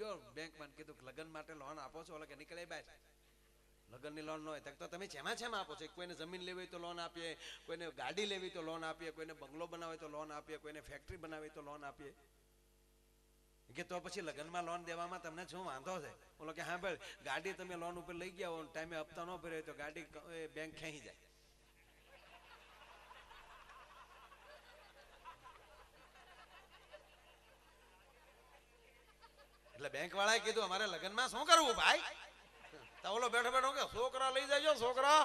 ગયો બેંકમાં, કીધું લગ્ન માટે લોન આપો છો? ઓલા કે નીકળે બહાર, લગ્નની લોન ન હોય તો તમે છેમાં આપો છો? કોઈને જમીન લેવી હોય તો લોન આપીએ, કોઈને ગાડી લેવી તો લોન આપીએ, કોઈને બંગલો બનાવે તો લોન આપીએ, કોઈને ફેક્ટરી બનાવી તો લોન આપીએ. કે તો પછી લગ્નમાં લોન દેવામાં તમને શું વાંધો છે? બોલો કે હા ભાઈ, ગાડી તમે લોન ઉપર લઈ ગયા હો, ટાઈમે હપ્તા ન ભરે તો ગાડી બેંક ખેંચી જાય. એટલે બેંક વાળાએ કીધું અમારે લગ્નમાં શું કરવું ભાઈ? તો ઓલો બેઠો બેઠો કે છોકરા લઈ જાય છોકરા.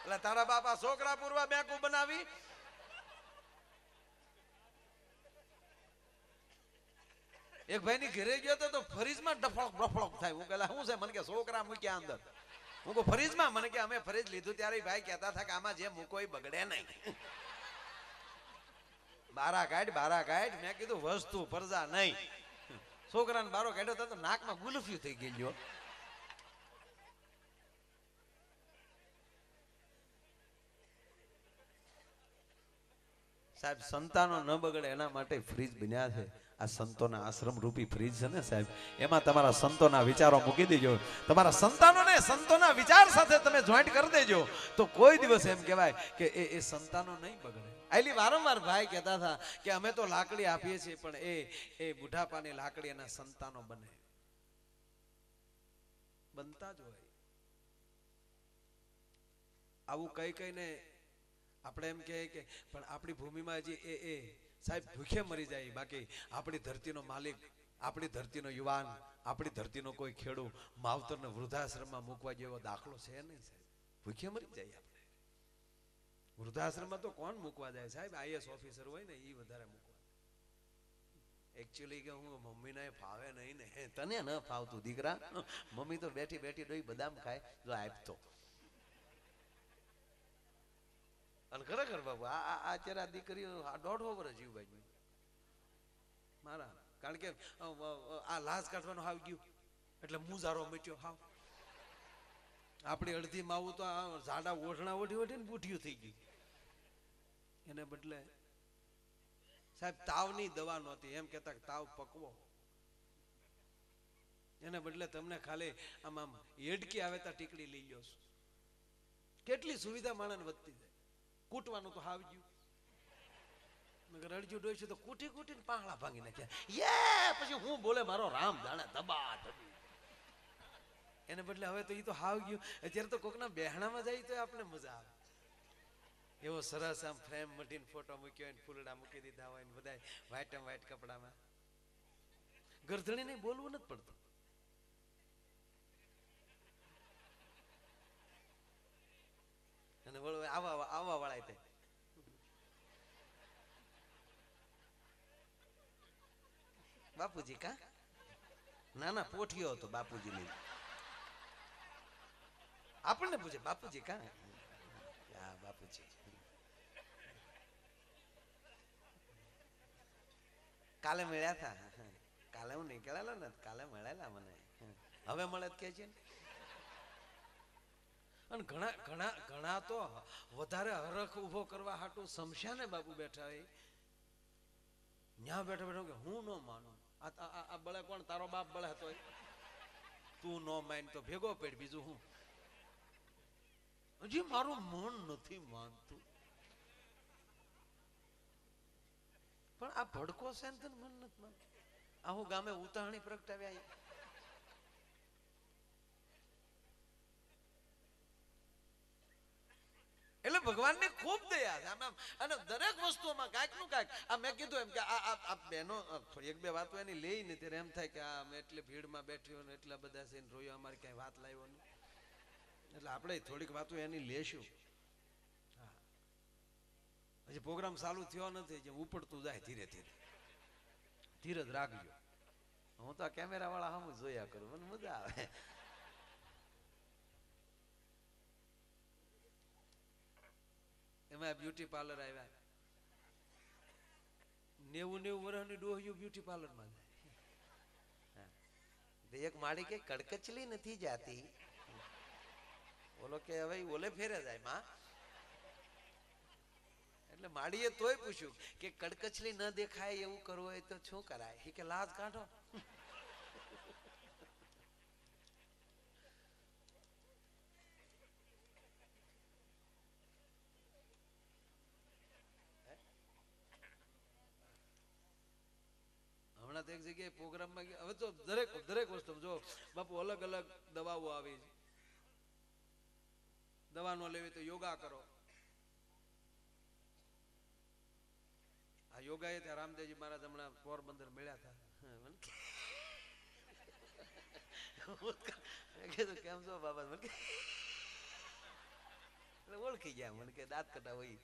એટલે તારા બાપા છોકરા પૂરવા બેંક બનાવી? એક ભાઈ ની ઘરે ગયો તો ફરીજમાં ડફળક ડફળક થાય. હું પેલા શું છે? મને કે છોકરા મૂક્યા અંદર. હું કહું ફરીજમાં? મને કે અમે ફરીજ લીધું ત્યારે ભાઈ કહેતા હતા કે આમાં જે મૂકો એ બગડે નહીં. બારા કાઢ, બારા કાઢ. મેં કીધું વસ્તુ પરજા નહીં. છોકરાને બારો કાઢ્યો તો નાકમાં ગુલફ્યું થઈ ગયો. સાહેબ સંતાનો ન બગડે એના માટે ફ્રીજ બન્યા છે. આ સંતોના આશ્રમ રૂપી ફ્રીજ છે ને સાહેબ, એમાં તમારા સંતોના વિચારો મૂકી દેજો. તમારા સંતાનોને સંતોના વિચાર સાથે તમે જોઈન્ટ કરી દેજો તો કોઈ દિવસ એમ કહેવાય કે એ સંતાનો નહીં બગડે. આટલી વારંવાર ભાઈ કહેતા હતા કે અમે તો લાકડી આપીએ છીએ પણ એ બુઢાપાની લાકડી એના સંતાનો બને, બનતા જ હોય. આવું કઈ કઈને આપણે એમ કહે કે પણ આપણી ભૂમિમાં હજી એ સાહેબ ભૂખે મરી જાય. બાકી આપણી ધરતીનો માલિક, આપણી ધરતીનો યુવાન, આપણી ધરતીનો કોઈ ખેડૂત માવતરને વૃદ્ધાશ્રમમાં મૂકવા જેવો દાખલો છે નહીં સાહેબ. ભૂખે મરી જાય. આપણે વૃદ્ધાશ્રમમાં તો કોણ મૂકવા જાય સાહેબ? આઈએસ ઓફિસર હોય ને એ વધારે મૂકવા. એકચ્યુઅલી કે હું મમ્મીને ફાવે નહીં ને. તને ન ફાવતું દીકરા, મમ્મી તો બેઠી બેઠી ડોઈ બદામ ખાય, જો આપતો. અને ખરેખર બાબુ આ અત્યારે દીકરીઓ 1.5 વર્ષ જીવ ભાઈ મારા. કારણ કે આ લાશ કાઢવાનું આવી ગયું એટલે મુજારો મચ્યો. હાવ આપણી અડધી માવું તો ઝાડા ઓઢણા ઓઢી ઓઢીને બુઠિયું થઈ ગયું. એને બદલે સાહેબ તાવની દવા નહોતી, એમ કહેતા તાવ પકવો. એને બદલે તમને ખાલી આમ હેડકી આવે તો ટીકડી લઈ લ્યો છો. કેટલી સુવિધા માણસને વધતી જાય. કૂટવાનું તો હાવ ગયું. રડજુ ડોઈશું તો કૂટી કૂટીને પાંગળા ભાંગી નાખ્યા. પછી હું બોલે મારો રામ જાણે દબા દબી. એને બદલે હવે તો એ તો હાવ ગયું. અત્યારે તો કોકના બેહણામાં જાય તો આપણે મજા આવે. એવો સરસ આમ ફ્રેમ મટીને ફોટો મૂક્યો હોય, ફૂલડા મૂકી દીધા હોય, બધા વ્હાઈટ એમ વ્હાઈટ કપડામાં. ગરધણીને બોલવું નથી પડતું. અને આવવા વાળા તે બાપુજી કા નાના પોઠિયો હતો બાપુજી ની. આપણને પૂછે બાપુજી કા? બાપુજી કાલે મળ્યા હતા. કાલે હું નીકળેલો ને, કાલે મળેલા મને. હવે મળે કે છે ને. અને ઘણા ઘણા ઘણા તો વધારે હરખ ઉભો કરવા હાટું સમસ્યાને બાપુ બેઠા હોય. ન્યા બેઠા બેઠા કે હું ન માનું. આ બળે કોણ? તારો બાપ બળે હતો. તું ન માન તો ભેગો પડ. બીજું હું? હજી મારું મન નથી માનતું. પણ આ ભડકો છે ને મન નથી માનતું. આ હું ગામે ઉતાહણી પ્રગટાવ્યા. એટલે ભગવાનની ખૂબ દયા છે આમ. અને દરેક વસ્તુમાં કાંઈક નું કાંઈક. આ મેં કીધું એમ કે આ બહેનો એક બે વાતો એની લઈ ને ત્યારે એમ થાય કે આ અમે એટલે ભીડમાં બેઠ્યો ને એટલા બધા છે રોયો, અમારે ક્યાંય વાત લાવ્યો નહીં. એટલે આપણે થોડીક વાતો એની લેશું. હા, હજી પ્રોગ્રામ ચાલુ થયો નથી, જે ઉપડતું જાય ધીરે ધીરે. ધીરજ રાખજો. હું તો આ કેમેરા વાળા હમ જોયા કરું, મને મજા આવે. એમાં બ્યુટી પાર્લર આવ્યા. 90 વર્ષની ડોહ્યું બ્યુટી પાર્લર માં જાય. એક માળી કે કડકચલી નથી જાતી. બોલો કે હવે ઓલે ફેરે જાય માં. એટલે માળીએ તોય પૂછ્યું કે કડકચલી ન દેખાય એવું કરવું હોય તો શું કરાય? કે લાજ કાઢો. હમણાં તો એક જગ્યાએ પ્રોગ્રામમાં ગયા, હવે તો દરેક વસ્તુ જો બાપુ અલગ અલગ દવાઓ આવી છે. દવા નો લેવી તો યોગા કરો. આ યોગા એ ત્યાં રામદેવજી મહારાજ હમણાં પોરબંદર મળ્યા હતા. કીધું કેમ છો બાબા? મને ઓળખી ગયા, મને કે દાંત કટા હોય.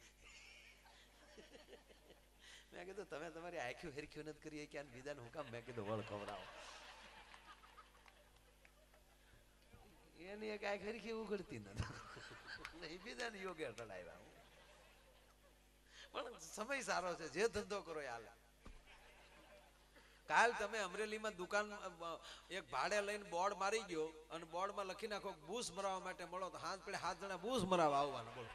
મેં કીધું તમે તમારી આંખ્યું હેરખ્યું નથી કરી કે બીજાને હું કામ? મેં કીધું વળ ખવડાવો. એની એક આંખ હેરખી ઉઘડતી નથી, બીજાને યોગે ચડાવ્યા. પણ સમય સારો છે, જે ધંધો કરો એ હાલે. કાલ તમે અમરેલીમાં દુકાન એક ભાડે લઈને બોર્ડ મારી ગયો અને બોર્ડમાં લખી નાખો બૂસ મરાવવા માટે મળો, તો હાથ પડે 7 જણા બૂસ મરાવવા આવવાના. બોલો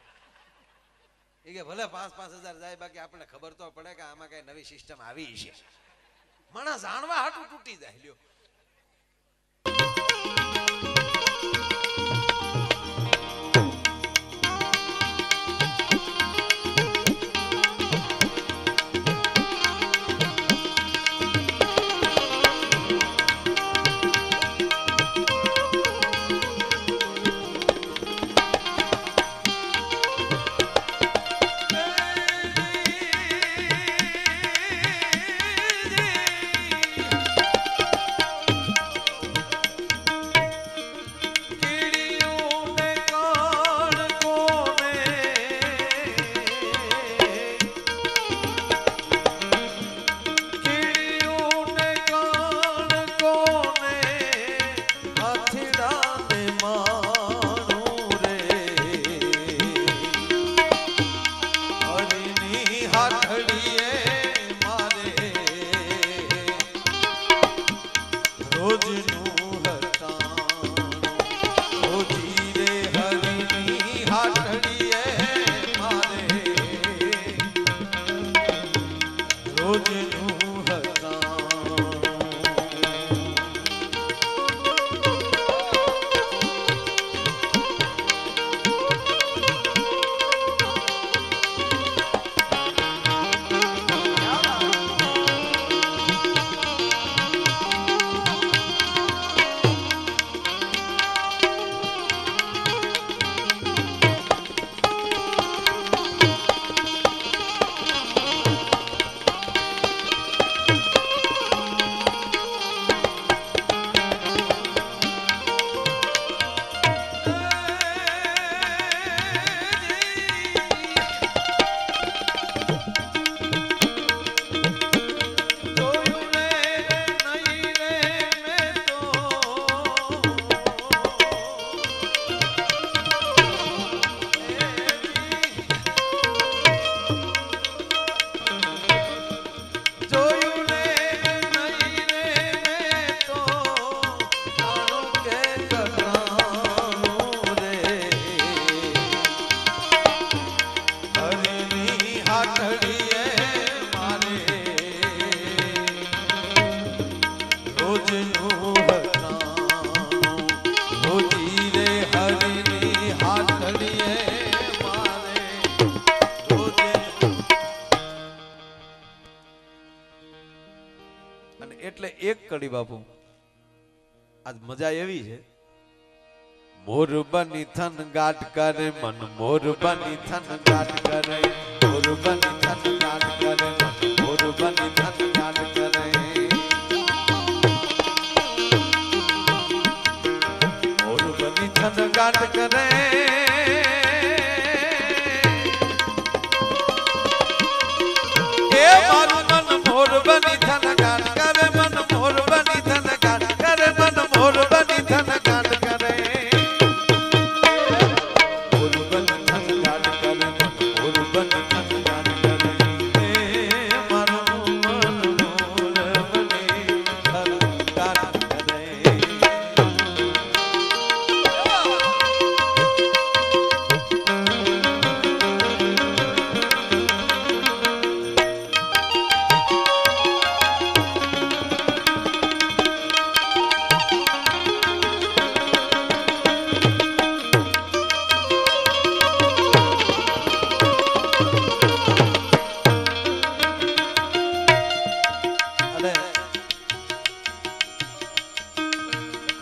એ કે ભલે 5,000 જાય, બાકી આપણને ખબર તો પડે કે આમાં કઈ નવી સિસ્ટમ આવી છે. માણસ જાણવા હાટું તૂટી જાય. લ્યો એટલે એક કડી બાપુ આજ મજા એવી છે. મોર બની થન ગાટ કરે મન, મોર બની થન ગાટ કરે, મોર બની થન ગાટ કરે મન, મોર બની થન ગાટ કરે. મોર બની થન ગાટ કરે એ મારું મન, મોર બની થન ગાટ કરે મન, મોર બની થન ગાટ કરે મન, મોર બની થન ગાટ કરે.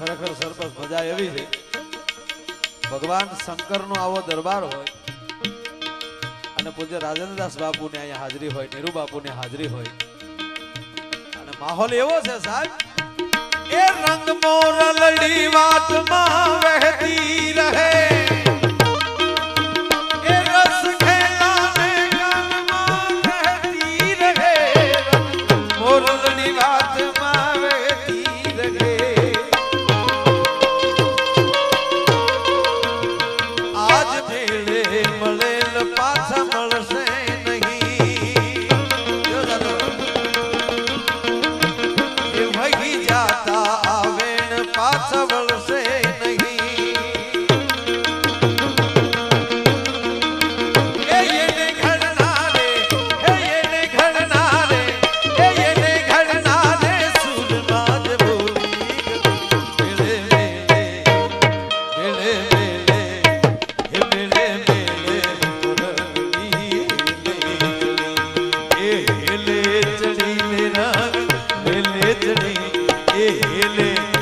ખરેખર સરપંચ મજા એવી છે ભગવાન શંકરનો આવો દરબાર હોય અને પૂજ્ય રાજેન્દ્રદાસ બાપુને અહીંયા હાજરી હોય નીરુ બાપુને હાજરી હોય અને માહોલ એવો છે સાહેબ એ રંગ મોરલડી વાતમાં વહેતી રહે એ રસ ખેલાને ગાનમાં વહેતી રહે મોરલડી વાતમાં વહેતી રહે આજ મેળે મળેલ પાછા મળશે નહીં એ વહી જાતા આવેણ પાછા વળશે નહીં એને ઘડનારે સુરમાં જ બોલી મેળે ચડી મેરા મેલે ચડી એ હેલે